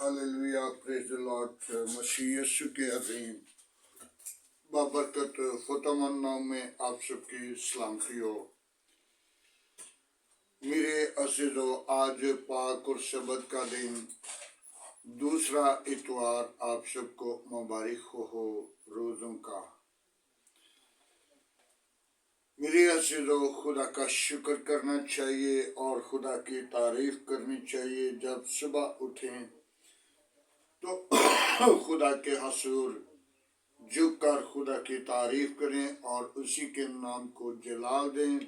Hallelujah, praise the Lord. मसीह यीशु के अजीम बाबरकत फतमन नाम में आप सबकी सलामती हो। मेरे अज़ीज़ो, आज पाक और सबत का दिन, दूसरा इतवार आप सबको मुबारक हो रोज़ों का। मेरे अज़ीज़ो, खुदा का शुक्र करना चाहिए और खुदा की तारीफ करनी चाहिए। जब सुबह उठें तो खुदा के हसूर झुक कर खुदा की तारीफ करें और उसी के नाम को जलाल दें,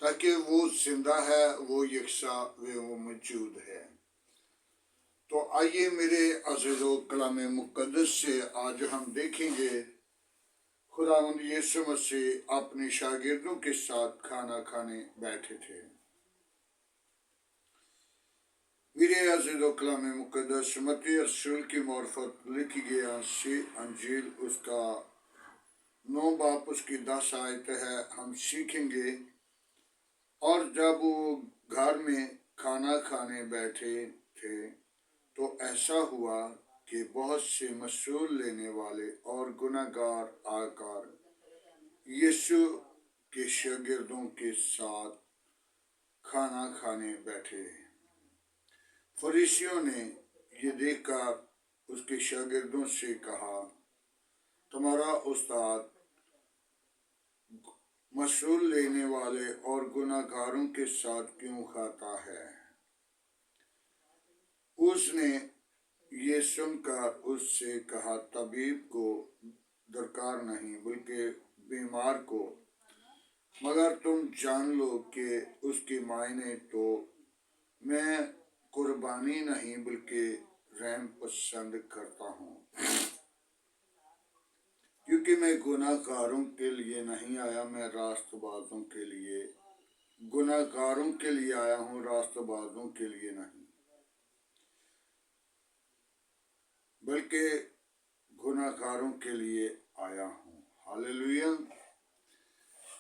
ताकि वो जिंदा है, वो यकसा वो मौजूद है। तो आइए मेरे अज़ीज़ो, कलाम मुक़द्दस से आज हम देखेंगे खुदावंद यीशु मसीह अपने शागिर्दों के साथ खाना खाने बैठे थे। मेरे अज़ीज़ो, कलाम मुक़द्दस मत्ती रसूल की मार्फत लिखी गई अंजील, उसका 9 बाब उसकी 10 आयत है। हम सीखेंगे, और जब वो घर में खाना खाने बैठे थे तो ऐसा हुआ कि बहुत से मसूल लेने वाले और गुनाहगार आकर यीशु के शागिर्दों के साथ खाना खाने बैठे। फरीसियों ने ये देखकर उसके शागिर्दों से कहा, तुम्हारा उस्ताद मसूल लेने वाले और गुनाहगारों के साथ क्यों खाता है? उसने ये सुनकर उससे कहा, तबीब को दरकार नहीं बल्कि बीमार को। मगर तुम जान लो कि उसके मायने तो मैं कुर्बानी नहीं बल्कि रहम पसंद करता हूँ, क्योंकि मैं गुनाहगारों के लिए नहीं आया, मैं रास्तबाजों के लिए, गुनाहगारों के लिए आया हूँ, रास्तबाजों के लिए नहीं, बल्कि गुनाहगारों के लिए आया हूँ। हालेलुया।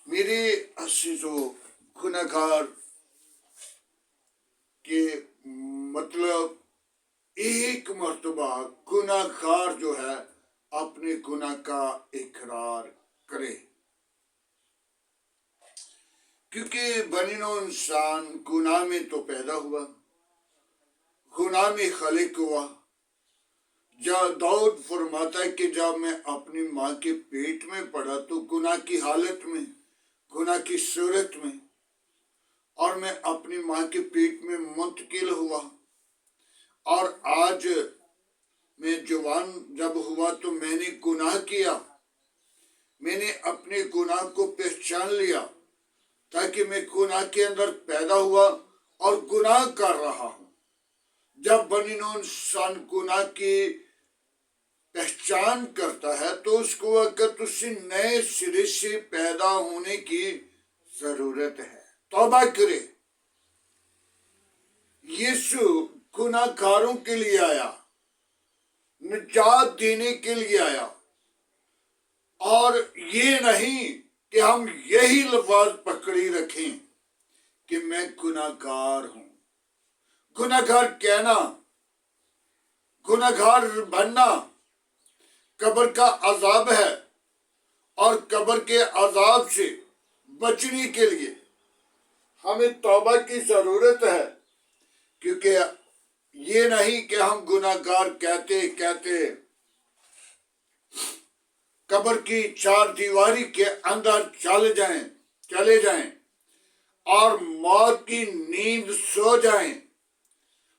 मेरे अज़ीज़ो, गुनाहगार के मतलब एक मर्तबा गुनाहगार जो है अपने गुनाह का इकरार करे, क्योंकि बनिनो इंसान गुनाह में तो पैदा हुआ, गुनाह में खलिक हुआ। जब दाऊद फरमाता है कि जब मैं अपनी माँ के पेट में पड़ा तो गुनाह की हालत में, गुनाह की सूरत में, और मैं अपनी माँ के पेट में मुंतकिल हुआ, और आज मैं जवान जब हुआ तो मैंने गुनाह किया। मैंने अपने गुनाह को पहचान लिया, ताकि मैं गुनाह के अंदर पैदा हुआ और गुनाह कर रहा हूँ। जब बनिनो इंसान गुनाह की पहचान करता है तो उसको वक्त उससे नए सिरे से पैदा होने की जरूरत है, तौबा करे। यीशु गुनाहगारों के लिए आया, निजात देने के लिए आया, और ये नहीं कि हम यही लफ्ज पकड़ी रखें कि मैं गुनाहगार हूं। गुनाहगार कहना, गुनाहगार बनना कब्र का अजाब है, और कब्र के अजाब से बचने के लिए हमें तौबा की जरूरत है। क्योंकि ये नहीं कि हम गुनाहगार कहते कहते कब्र की चार दीवारी के अंदर चले जाएं और मौत की नींद सो जाएं,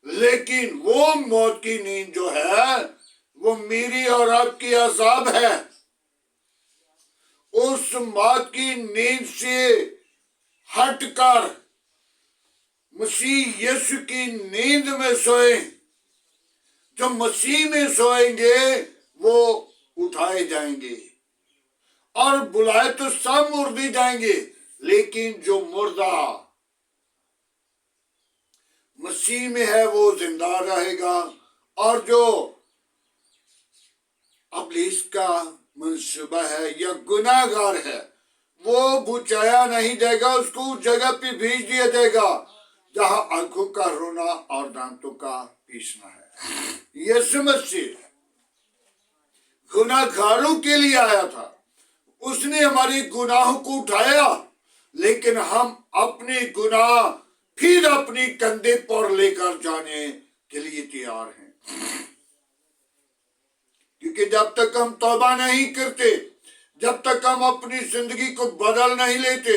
लेकिन वो मौत की नींद जो है वो मेरी और आपकी अजाब है। उस मौत की नींद से हटकर मसीह यीशु की नींद में सोए। जो मसीह में सोएंगे वो उठाए जाएंगे, और बुलाए तो सब मुर्दे जाएंगे, लेकिन जो मुर्दा मसीह में है वो जिंदा रहेगा। और जो इब्लीस का मंसूबा है या गुनाहगार है वो बुझाया नहीं जाएगा, उसको उस जगह पे भेज दिया जाएगा जहां आंखों का रोना और दांतों का पीसना है। यीशु मसीह गुनाहगारों के लिए आया था, उसने हमारे गुनाहों को उठाया, लेकिन हम अपने गुनाह फिर अपनी कंधे पर लेकर जाने के लिए तैयार हैं। क्योंकि जब तक हम तौबा नहीं करते, जब तक हम अपनी जिंदगी को बदल नहीं लेते,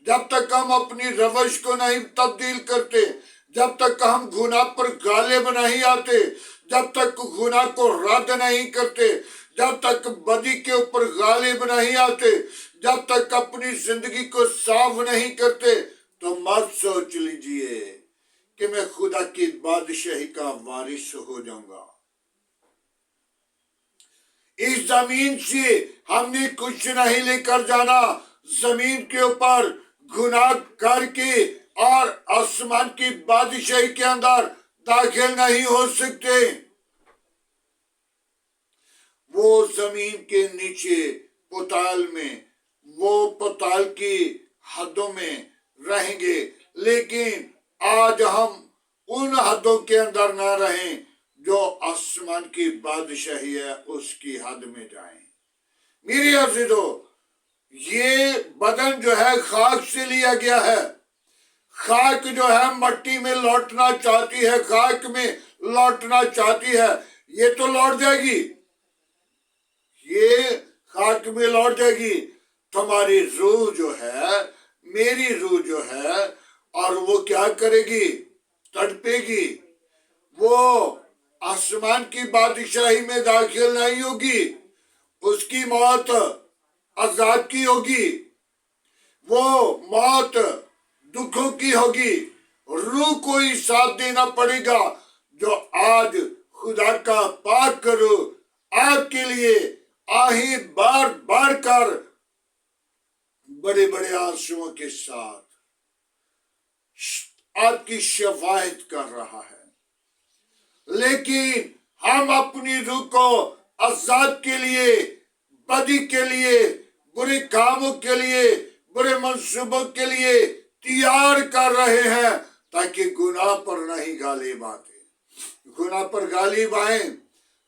जब तक हम अपनी रवैश को नहीं तब्दील करते, जब तक हम गुनाह पर गालिब नहीं आते, जब तक गुनाह को रद्द नहीं करते, जब तक बदी के ऊपर गालिब नहीं आते, जब तक अपनी जिंदगी को साफ नहीं करते, तो मत सोच लीजिए कि मैं खुदा की बादशाही का वारिस हो जाऊंगा। इस जमीन से हमने कुछ नहीं लेकर जाना। जमीन के ऊपर गुनाह करके और आसमान की बादशाही के अंदर दाखिल नहीं हो सकते। वो जमीन के नीचे पताल में, वो पताल की हदों में रहेंगे, लेकिन आज हम उन हदों के अंदर ना रहें जो आसमान की बादशाही है, उसकी हद में जाएं। मेरे अज़ीज़ों, ये बदन जो है खाक से लिया गया है। खाक जो है मट्टी में लौटना चाहती है, खाक में लौटना चाहती है। ये तो लौट जाएगी, ये खाक में लौट जाएगी। तुम्हारी रूह जो है, मेरी रूह जो है, और वो क्या करेगी? तड़पेगी। वो आसमान की बादशाही में दाखिल नहीं होगी। उसकी मौत अजाब की होगी, वो मौत दुखों की होगी। रूह को ही साथ देना पड़ेगा, जो आज खुदा का पाक करो आपके लिए आहे बार बार कर बड़े बड़े आंसुओं के साथ आपकी शफाअत कर रहा है। लेकिन हम अपनी रूह को अजाब के लिए, बदी के लिए, बुरे कामों के लिए, बुरे मंसूबों के लिए तैयार कर रहे हैं, ताकि गुनाह पर नहीं गालिब आते। गुनाह पर गालिब आए,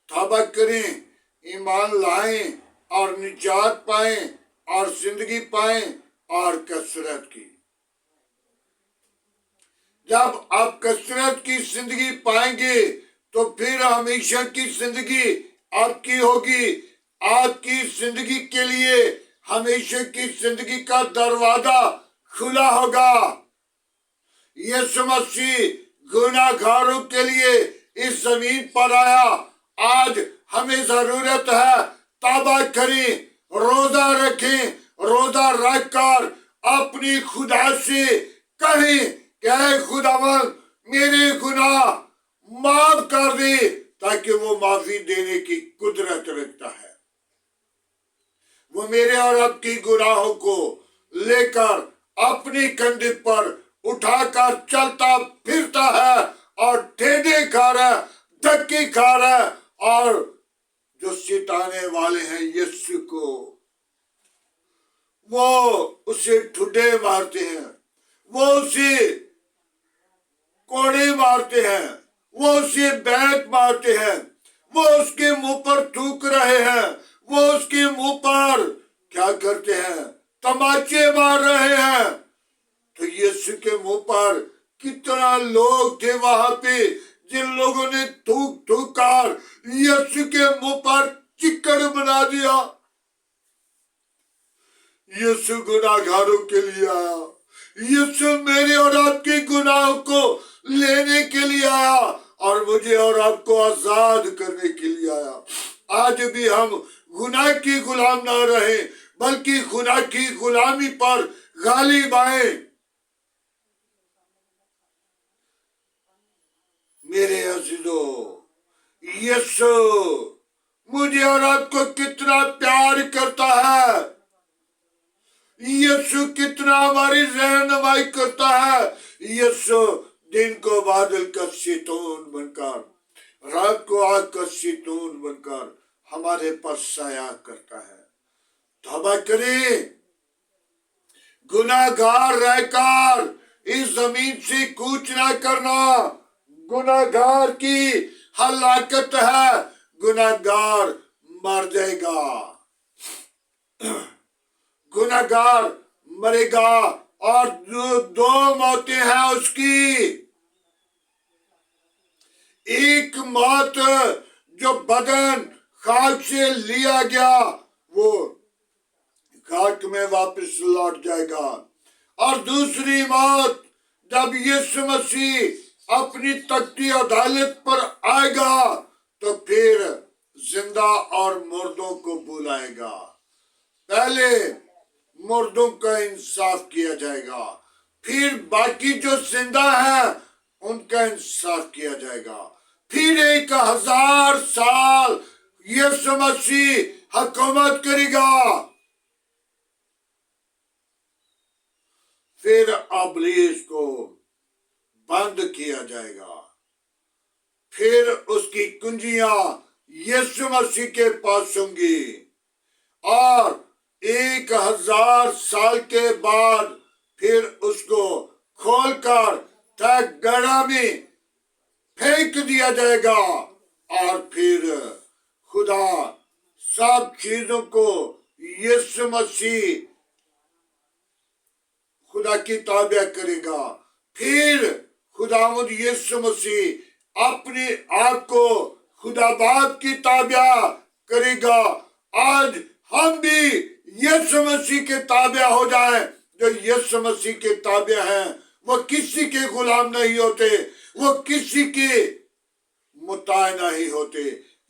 तौबा करें, ईमान लाएं और निजात पाएं और जिंदगी पाएं और कसरत की। जब आप कसरत की जिंदगी पाएंगे तो फिर हमेशा की जिंदगी आपकी होगी। आपकी जिंदगी के लिए हमेशा की जिंदगी का दरवाजा खुला होगा। यीशु मसीह गुनाहगारों के लिए इस जमीन पर आया। आज हमें जरूरत है तौबा करें, रोजा रखें, रोजा रखकर अपनी खुदा से कहें कि ऐ खुदावंद मेरे गुनाह माफ कर दे, ताकि वो माफी देने की कुदरत रखता है। वो मेरे और आपकी गुनाहों को लेकर अपनी कंधे पर उठाकर चलता फिरता है और ठेडे खा रहा है, धक्के खा रहा है, और जो सिताने वाले हैं यीशु को, वो उसे ठुड्डे मारते हैं, वो उसे कोड़े मारते हैं, वो उसे बैक मारते हैं, वो उसके मुंह पर थूक रहे हैं, वो उसके मुंह पर क्या करते हैं? तमाचे मार रहे हैं। तो यीशु के मुंह पर कितना लोग थे वहां पे, जिन लोगों ने थूक थूक कर यीशु के मुंह पर चिक्कड़ बना दिया। यीशु गुनाहगारों के लिए आया। यीशु मेरे और आपके गुनाहों को लेने के लिए आया और मुझे और आपको आजाद करने के लिए आया। आज भी हम गुनाह की गुलाम ना रहे, बल्कि गुनाह की गुलामी पर गालिब आए। मेरे अजीजों, यीशु मुझे और आपको कितना प्यार करता है। यीशु कितना हमारी रहनुमाई करता है। यीशु दिन को बादल का शैतान बनकर, रात को आग का शैतान बनकर हमारे पर साया करता है। तौबा करें, गुनाहगार रहकर इस जमीन से कूच ना करना गुनाहगार की हलाकत है, गुनाहगार मर जाएगा, गुनाहगार मरेगा। और जो दो मौतें हैं उसकी, एक मौत जो बदन खाक से लिया गया वो खाक में वापस लौट जाएगा, और दूसरी मौत जब यीशु मसीह अपनी तख्ती अदालत पर आएगा तो फिर जिंदा और मुर्दों को बुलाएगा। पहले मुर्दों का इंसाफ किया जाएगा, फिर बाकी जो जिंदा है उनका इंसाफ किया जाएगा। फिर 1000 साल यीशु मसीह हुकूमत करेगा। फिर इब्लीस को बंद किया जाएगा, फिर उसकी कुंजियां यीशु मसीह के पास होंगी, और 1000 साल के बाद फिर उसको खोलकर तक गड़ा में फेंक दिया जाएगा, और फिर खुदा सब चीजों को यीशु मसीह खुदा की ताबे करेगा। फिर खुदावंद यीशु मसीह अपने आप को खुदा बाप की ताबे करेगा। आज हम भी यीशु मसीह के ताबे हो जाएं। जो यीशु मसीह के ताबे हैं वो किसी के गुलाम नहीं होते, वो किसी के मुताय नहीं होते।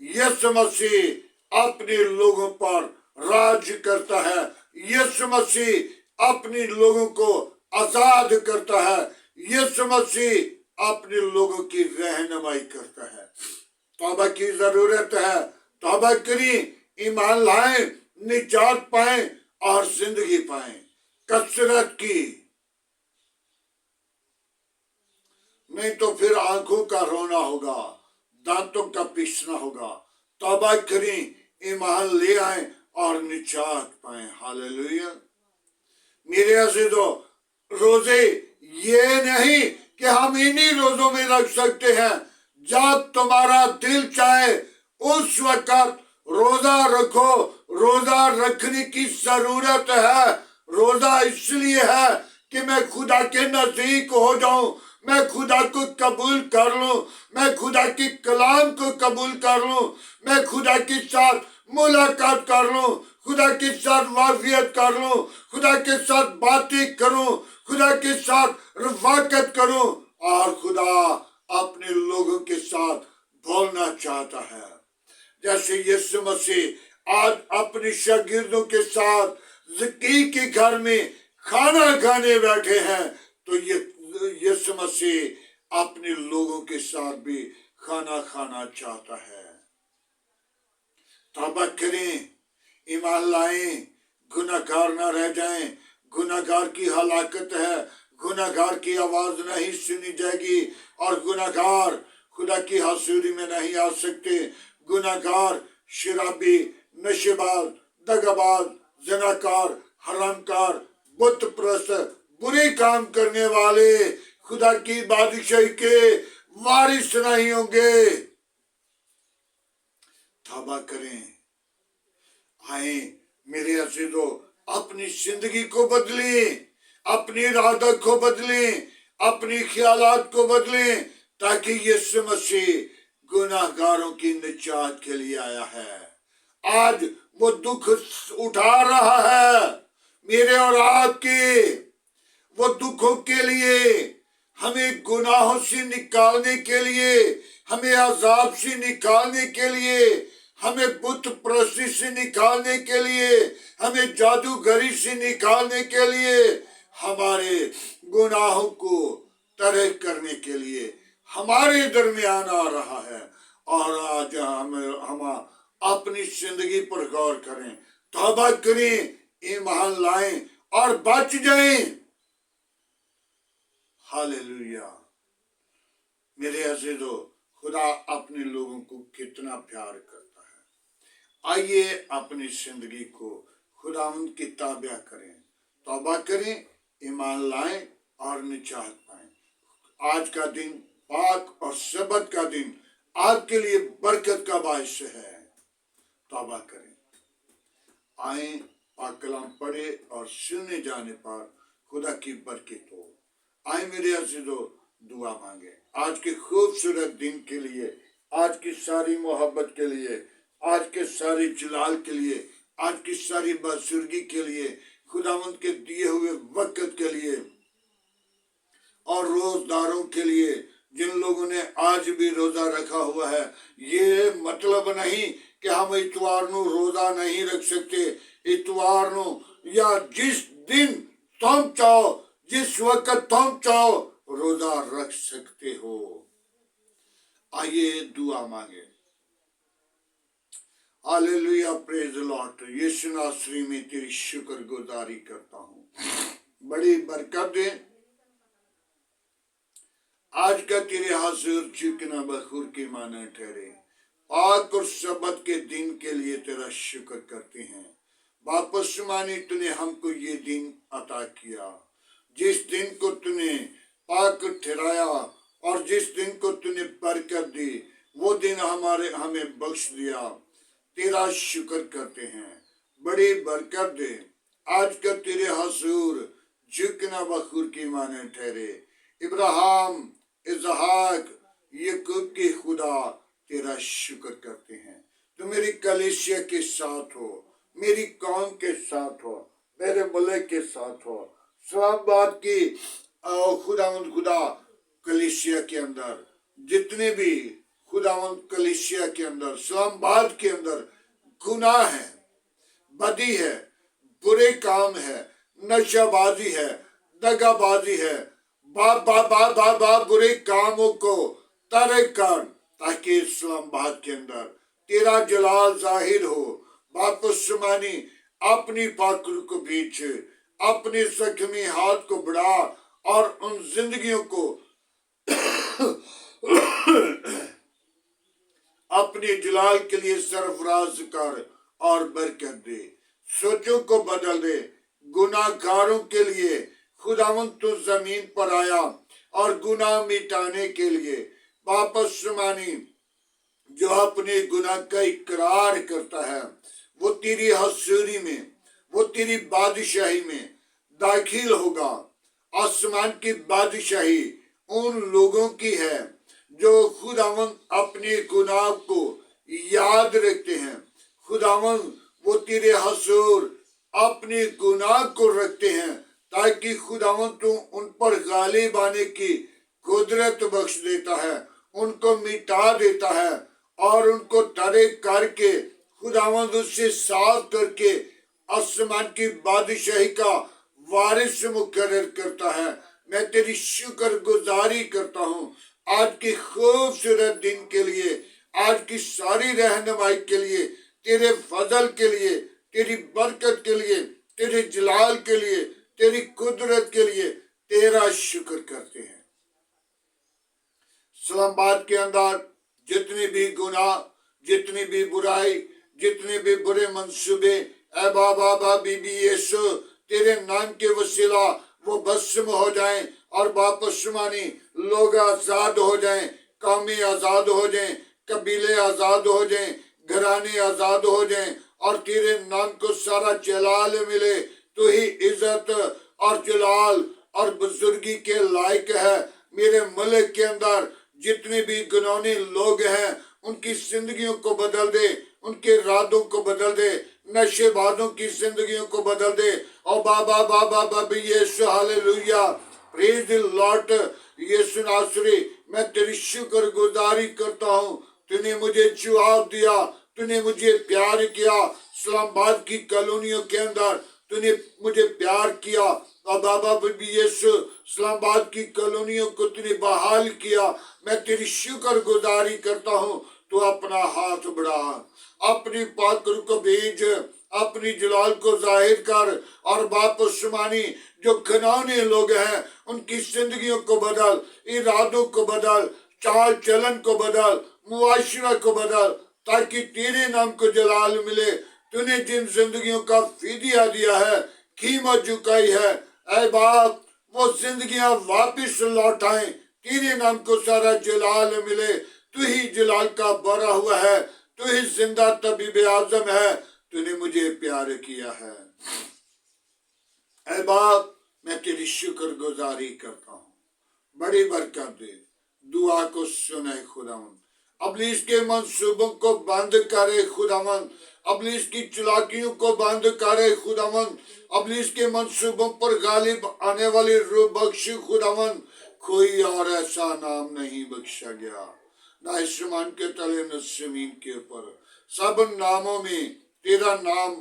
यीशु मसीह अपने लोगों पर राज करता है, यीशु मसीह अपने लोगों को आजाद करता है, यीशु मसीह अपने लोगों की रहनुमाई करता है। तौबा की जरूरत है, तौबा करें, ईमान लाएं, निजात पाएं और जिंदगी पाएं। कसरत की, नहीं तो फिर आंखों का रोना होगा, दांतों का पीसना होगा। तौबा करें, ईमान ले आए और निजात पाएं। हालेलुया। मेरे अज़ीज़ों, रोजे ये नहीं कि हम इन्हीं रोजों में रख सकते हैं। जब तुम्हारा दिल चाहे उस वक्त रोजा रखो। रोजा रखने की जरूरत है। रोजा इसलिए है कि मैं खुदा के नजदीक हो जाऊं, मैं खुदा को कबूल कर लूं, मैं खुदा के कलाम को कबूल कर लूं, मैं खुदा के साथ मुलाकात कर लूं, खुदा के साथ वाफियत कर लूं, खुदा के साथ बातें करूं, खुदा के साथ रफाकत करूं। और खुदा अपने लोगों के साथ बोलना चाहता है। जैसे यीशु मसीह आज अपने शागिर्दों के साथ ज़की के घर में खाना खाने बैठे हैं, तो ये यीशु मसीह अपने लोगों के साथ भी खाना खाना चाहता है। तौबा करें, ईमान लाएं, गुनाहगार ना रह जाएं। गुनाहगार की हलाकत है, गुनाहगार की आवाज नहीं सुनी जाएगी, और गुनाहगार खुदा की हजूरी में नहीं आ सकते। गुनाहगार शराबी, नशेबाज, दगाबाज, जनाकार, हरामकार, बुत परस्त, बुरे काम करने वाले खुदा की बादशाही के वारिस नहीं होंगे। तौबा करें, आए मेरे अज़ीज़ों, अपनी जिंदगी को बदलें, अपनी इरादा को बदलें, अपनी ख्यालात को बदलें, ताकि यीशु मसीह गुनाहगारों की निजात के लिए आया है। आज वो दुख उठा रहा है मेरे और आपके। वो दुखों के लिए, हमें गुनाहों से निकालने के लिए, हमें अजाब से निकालने के लिए, हमें बुत परस्ती से निकालने के लिए, हमें जादूगरी से निकालने के लिए, हमारे गुनाहों को तरक करने के लिए हमारे दरमियान आ रहा है। और आज हम अपनी जिंदगी पर गौर करें, तौबा करें, ईमान लाएं और बच जाएं। हालेलुया। मेरे अज़ीज़ों, खुदा अपने लोगों को कितना प्यार करता है। आइए अपनी जिंदगी को खुदावंद की ताबे करें, तौबा करें, ईमान लाएं اور نجات پائیں۔ آج کا دن پاک اور سبت کا دن آپ کے لیے برکت کا باعث ہے۔ توبہ کریں، آئیں پاک کلام پڑھے اور سننے جانے پر خدا کی برکت ہو۔ آئیں میرے عزیزو، دعا مانگے آج کے خوبصورت دن کے لیے، آج کی ساری محبت کے لیے، آج کے ساری جلال کے لیے، آج کی ساری بزرگی کے لیے، خداوند کے دیے ہوئے وقت کے لیے اور روزداروں کے لیے جن لوگوں نے آج بھی روزہ رکھا ہوا ہے۔ یہ مطلب نہیں کہ ہم اتوار نو روزہ نہیں رکھ سکتے۔ اتوار نو یا جس دن تم چاہو، جس وقت تم چاہو روزہ رکھ سکتے ہو۔ آئیے دعا مانگے۔ ہاللیلویا، پریز دی لارڈ۔ یسوع ناصری میں تیری شکر گزاری کرتا ہوں، بڑی برکت دے۔ آج کا تیرے حضور جھکنا بخور کی مانا ٹھہرے۔ پاک اور سبت کے دن کے لیے تیرا شکر کرتے ہیں۔ باپ آسمانی، تو نے ہم کو یہ دن عطا کیا، جس دن کو تو نے پاک ٹھہرایا اور جس دن کو تو نے برکت دی، وہ دن ہمیں بخش دیا۔ تیرا شکر کرتے ہیں، بڑی برکت دے۔ آج کا تیرے حضور جھکنا بخور کی مانے ٹھہرے۔ ابراہیم، اسحاق، یعقوب کی خدا تیرا شکر کرتے ہیں۔ تو میری کلیسیا کے ساتھ ہو، میری قوم کے ساتھ ہو، میرے ملک کے ساتھ ہو۔ اسلام آباد کی خدا کلیسیا کے اندر جتنے بھی خداوند کلیسیا کے اندر، اسلام آباد کے اندر گناہ ہے، بدی ہے، برے کام ہے، نشہ بازی ہے، دغا بازی ہے، برے کاموں کو ترک کر، تاکہ اسلام آباد کے اندر تیرا جلال ظاہر ہو۔ باپ آسمانی، اپنی پاکرو کو بیچ، اپنے زخمی ہاتھ کو بڑھا اور ان زندگیوں کو اپنے جلال کے لیے سرفراز کر اور برکت دے۔ سوچوں کو بدل دے۔ گناہ گاروں کے لیے خداوند تو زمین پر آیا اور گناہ مٹانے کے لیے۔ باپ آسمانی، جو اپنے گناہ کا اقرار کرتا ہے، وہ تیری حضوری میں، وہ تیری بادشاہی میں داخل ہوگا۔ آسمان کی بادشاہی ان لوگوں کی ہے جو خداوند اپنے گناہ کو یاد رکھتے ہیں۔ خداوند، وہ تیرے حضور اپنے گناہ کو رکھتے ہیں، تاکہ خداوند تو ان پر غالب آنے کی قدرت بخش دیتا ہے، ان کو مٹا دیتا ہے اور ان کو ترک کر کے خداوند اس سے صاف کر کے آسمان کی بادشاہی کا وارث مقرر کرتا ہے۔ میں تیری شکر گزاری کرتا ہوں آج کی خوبصورت دن کے لیے، آج کی ساری رہنمائی کے لیے، تیرے فضل کے لیے، تیری برکت کے لیے، تیرے جلال کے لیے، تیری قدرت کے لیے تیرا شکر کرتے ہیں۔ اسلام آباد کے اندر جتنی بھی گناہ، جتنی بھی برائی، جتنے بھی برے منصوبے، اے بابا بی بی یسوع، تیرے نام کے وسیلہ وہ بسم ہو جائیں اور باپ آسمانی لوگ آزاد ہو جائیں، قومیں آزاد ہو جائیں، قبیلے آزاد ہو جائیں، گھرانے آزاد ہو جائیں اور تیرے نام کو سارا جلال ملے۔ تو ہی عزت اور جلال اور بزرگی کے لائق ہے۔ میرے ملک کے اندر جتنے بھی گناہگار لوگ ہیں، ان کی زندگیوں کو بدل دے، ان کے ارادوں کو بدل دے، نشے بازوں کی زندگیوں کو بدل دے۔ اور بابا یسوع، ہاللیلویا، پریز دی لارڈ۔ یسوع ناصری، میں تیری شکر گزاری کرتا ہوں، تو نے مجھے جواب دیا، تو نے مجھے پیار کیا۔ اسلام آباد کی کالونیوں کے اندر تو نے مجھے پیار کیا، اور بابا بی یسوع اسلام آباد کی کالونیوں کو تو نے بحال کیا۔ میں تیری شکر گزاری کرتا ہوں۔ تو اپنا ہاتھ بڑھا، اپنی پاکر کو بھیج، اپنی جلال کو ظاہر کر، اور باپ آسمانی جو گناہگار لوگ ہیں ان کی زندگیوں کو بدل، ارادوں کو بدل، چال چلن کو بدل، معاشرہ کو بدل، تاکہ تیرے نام کو جلال ملے۔ تو نے جن زندگیوں کا فدیہ دیا ہے، قیمت چکائی ہے، اے باپ وہ زندگیاں واپس لوٹائیں، تیرے نام کو سارا جلال ملے۔ تو ہی جلال کا بھرا ہوا ہے، تو ہی زندہ طبیب اعظم ہے، تو نے مجھے پیار کیا ہے۔ اے باپ، میں تیری شکر گزاری کرتا ہوں، بڑی برکت دے، دعا کو سنے خداوند، ابلیس کے منصوبوں کو بند کرے خداوند، ابلیس کی چلاکیوں کو بند کرے خداوند، ابلیس کے منصوبوں پر غالب آنے والی روح بخش خداوند۔ کوئی اور ایسا نام نہیں بخشا گیا، نہ آسمان کے تلے نہ زمین کے اوپر، سب ناموں میں تیرا نام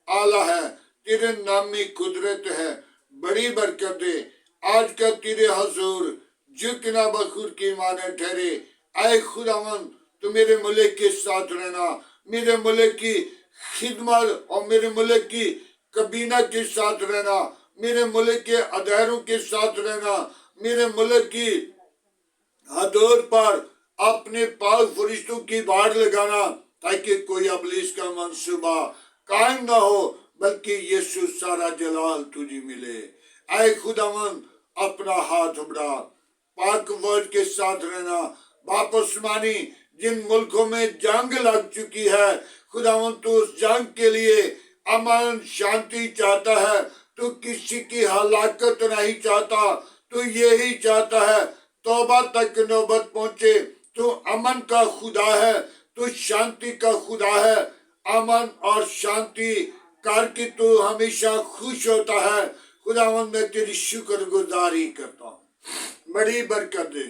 اعلیٰ ہے، تیرے نام میں قدرت ہے۔ بڑی برکت دے، آج کا تیرے حضور جھکنا بخور کی مانے ٹھہرے۔ اے خداوند، تو میرے ملک کے ساتھ رہنا، میرے ملک کی خدمت اور میرے ملک کی کابینہ کے ساتھ رہنا، میرے ملک کے اداروں کے ساتھ رہنا، میرے ملک کی حدود پر اپنے پاک فرشتوں کی باڑ لگانا، تاکہ کوئی ابلیس کا منصوبہ قائم نہ ہو، بلکہ یسوع سارا جلال تجھے ملے۔ اے خداوند، اپنا ہاتھ بڑھا، پاک وعد کے ساتھ رہنا۔ باپ آسمانی، جن ملکوں میں جنگ لگ چکی ہے خداوند، تو اس جنگ کے لیے امن شانتی چاہتا ہے، تو کسی کی ہلاکت نہیں چاہتا، تو یہی چاہتا ہے توبہ تک نوبت پہنچے۔ تو امن کا خدا ہے، تو شانتی کا خدا ہے، امن اور شانتی کر کے تو ہمیشہ خوش ہوتا ہے۔ خداوند، میں تیری شکر گزاری کرتا ہوں، بڑی برکت دے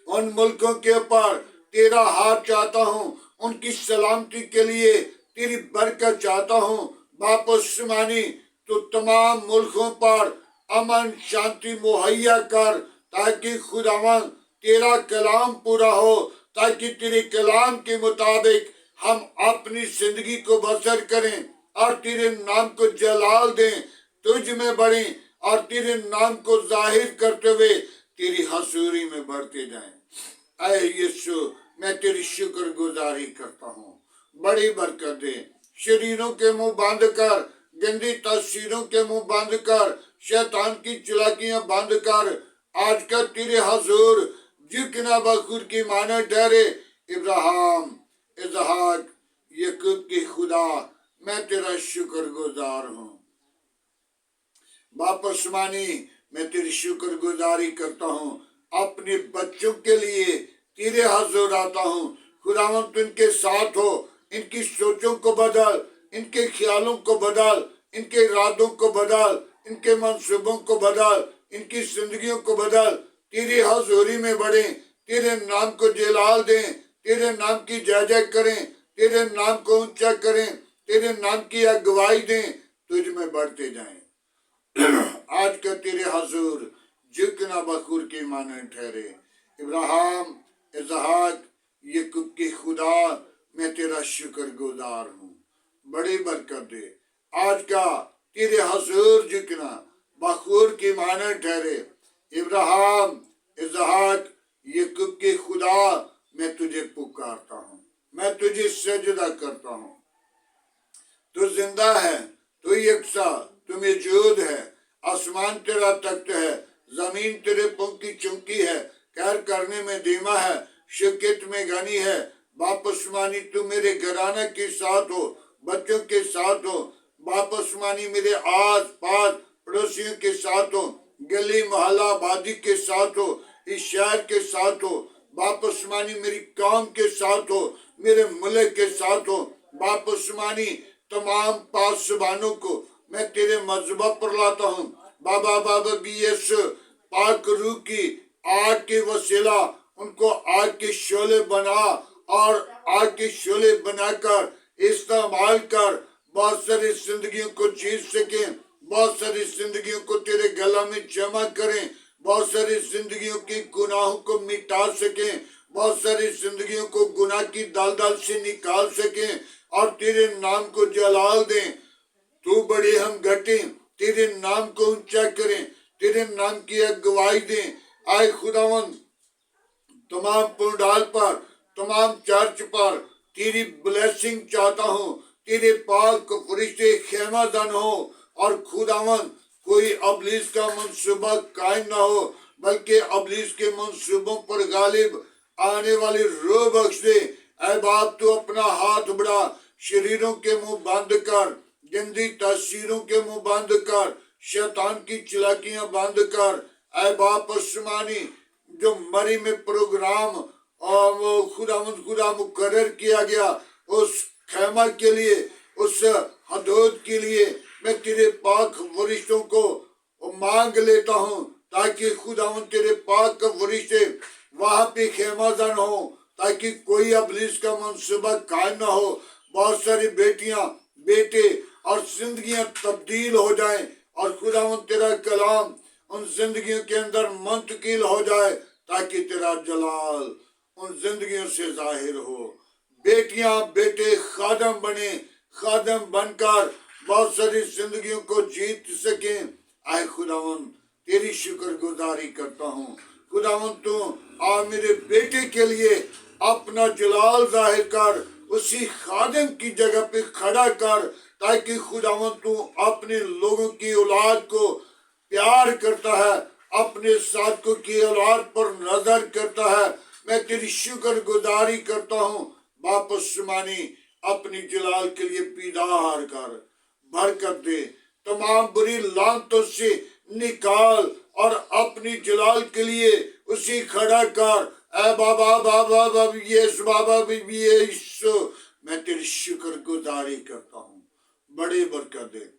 ان ملکوں کے اوپر، تیرا ہاتھ چاہتا ہوں، ان کی سلامتی کے لیے تیری برکت چاہتا ہوں۔ باپ آسمانی، تو تمام ملکوں پر امن شانتی مہیا کر، تاکہ خداوند تیرا کلام پورا ہو، تاکہ تیرے کلام کے مطابق ہم اپنی زندگی کو بسر کریں اور تیرے نام کو جلال دیں، تجھ میں بڑھیں اور تیرے نام کو ظاہر کرتے ہوئے تیری حضوری میں بڑھتے جائیں۔ اے یسوع، میں تیری شکر گزاری کرتا ہوں، بڑی برکت دے، شریروں کے منہ بند کر، گندی تاثیروں کے منہ بند کر، شیطان کی چلاکیاں بند کر۔ آج کا تیرے حضور جھکنا بخور کی مانے ٹھہرے۔ ابراہیم، اسحاق، یعقوب کی خدا، میں تیرا شکر گزار ہوں۔ باپ آسمانی، میں تیری شکر گزاری کرتا ہوں، اپنے بچوں کے لیے تیرے حضور آتا ہوں۔ خداوند، تو ان کے ساتھ ہو، ان کی سوچوں کو بدل، ان کے خیالوں کو بدل، ان کے ارادوں کو بدل، ان کے منصوبوں کو بدل، ان کی زندگیوں کو بدل۔ تیری حضوری میں بڑھیں، تیرے نام کو جلال دیں، تیرے نام کی جے جے کریں، تیرے نام کو اونچا کریں، تیرے نام کی اگوائی دیں، تجھ میں بڑھتے جائیں۔ آج کا تیرے حضور جھکنا بخور کی مانے ٹھہرے۔ ابراہیم، اسحاق، یعقوب کی خدا، میں تیرا شکر گزار ہوں، بڑی برکت دے۔ آج کا تیرے حضور جھکنا بخور کی مانے ٹھہرے۔ ابراہیم، اسحاق، یعقوب کی خدا، میں تجھے پکارتا ہوں، میں تجھے سجدہ کرتا ہوں۔ تو زندہ ہے، تو یکساں، تو موجود ہے، آسمان تیرا تخت ہے، زمین تیرے پاؤں کی چونکی ہے، خیر کرنے میں دھیما ہے، شکیت میں غنی ہے۔ باپ آسمانی، تو میرے گھرانے کے ساتھ ہو، بچوں کے ساتھ ہو۔ باپ آسمانی، میرے آس پاس پڑوسیوں کے ساتھ ہو، گلی محلہ آبادی کے ساتھ ہو، اس شہر کے ساتھ ہو۔ باپ آسمانی، میری قوم کے ساتھ ہو، میرے ملک کے ساتھ ہو۔ باپ آسمانی، تمام پاسبانوں کو میں تیرے مذبح پر لاتا ہوں۔ بابا بابا بی ایس پاک روح کی آگ کے وسیلہ ان کو آگ کے شعلے بنا، اور آگ کے شعلے بنا کر استعمال کر بہت ساری زندگیوں کو جیت سکیں، بہت ساری زندگیوں کو تیرے گلا میں جمع کریں، بہت ساری زندگیوں کی گناہوں کو مٹا سکیں، بہت ساری زندگیوں کو گناہ کی دلدل سے نکال سکیں اور تیرے نام کو جلال دیں۔ تو بڑے ہم گھٹیں، تیرے نام کو اونچا کریں، تیرے نام کی اگوائی دیں۔ آئے خداوند، تمام پنڈال پر، تمام چرچ پر تیری بلیسنگ چاہتا ہوں، تیرے پاک فرشتے خیمہ دن ہو، اور خداوند कोई अबलीस का मंसूबा कायम ना हो, बल्कि अबलीस के मंसूबों पर गालिब आने वाली रूह बख्श दे। ऐ बाप तू अपना हाथ बढ़ा, शरीरों के मुंह बंद कर, गंदी तासीरों के मुंह बंद कर, शैतान की चालाकियां बंद कर। ऐ बाप आसमानी, जो मरी में प्रोग्राम और वो खुदा मुकर्रर किया गया उस खैमा के लिए, उस हदूद के लिए, मैं तेरे पाक फरिश्तों को मांग लेता हूँ, ताकि खुदावंद तेरे पाक फरिश्ते वहां पे खेमाजान हो, ताकि कोई अबलीस का मंसूबा कायम ना हो। बहुत सारी बेटियां, बेटे और जिंदगियां तब्दील हो जाएं, और खुदावंद तेरा कलाम उन जिंदगियों के अंदर मुंतकिल हो जाए, ताकि तेरा जलाल उन जिंदगियों से जाहिर हो। बेटियां बेटे खादम बने, खादम बनकर बहुत सारी जिंदगियों को जीत सके। आए खुदावन तेरी शुक्रगुजारी करता हूँ। खुदावन तू मेरे बेटे के लिए अपना जलाल जाहिर कर, उसी खादिम की जगह पे खड़ा कर, ताकि खुदावन तू अपने लोगों की औलाद को प्यार करता है, अपने साथियों की औलाद पर नजर करता है। मैं तेरी शुक्रगुजारी करता हूँ। वापस मानी अपनी जलाल के लिए पीदार कर, बरकत दे, तमाम बुरी लानतों से निकाल और अपनी जलाल के लिए उसी खड़ा कर। ऐ बाबा बाबा बाबा यीशु, बाबा बीबी यीशु, मैं तेरी शुक्रगुजारी करता हूँ। बड़ी बरकत दे।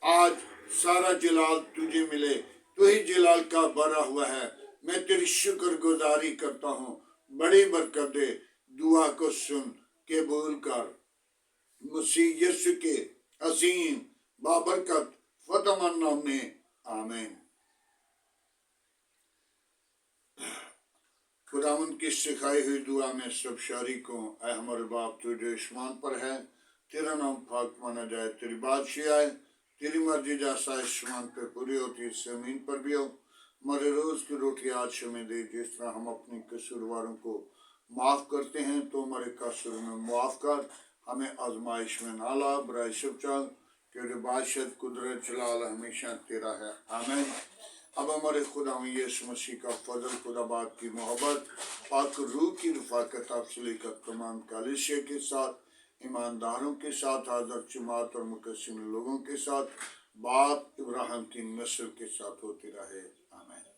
आज सारा जलाल तुझे मिले, तू ही जलाल का भरा हुआ है। मैं तेरी शुक्रगुजारी करता हूँ। बड़ी बरकत दे। दुआ को सुन के बोल कर, मसीह यीशु के अजीम बाबरकत फतमन नाम में, आमीन। खुदावंद की सिखाई हुई दुआ में सब शरीकों, ऐ हमारे बाप तू जो आसमान पर है, तेरा नाम पाक माना जाए, तेरी बादशाही आए, तेरी मर्जी जैसा आसमान पे पूरी होती जमीन पर भी हो। हमारे रोज की रोटी आज हमें दे, जिस तरह हम अपने कसूरवारों को माफ करते हैं, तो हमारे कसूर में माफ कर, हमें आजमाइश में ना ला, बुराई से बचा, तेरे बादशाह कुदरत जलाल हमेशा तेरा है, आमीन। अब हमारे खुदा यीशु मसीह का फजल, खुदा बाप की मोहब्बत, पाक रूह की रफाकत आपसे लेकर तमाम कलीसिया के साथ, ईमानदारों के साथ, हाज़िर जमात और मुकस्सिम लोगों के साथ, बाप इब्राहिम की नस्ल के साथ होती रहे, आमीन।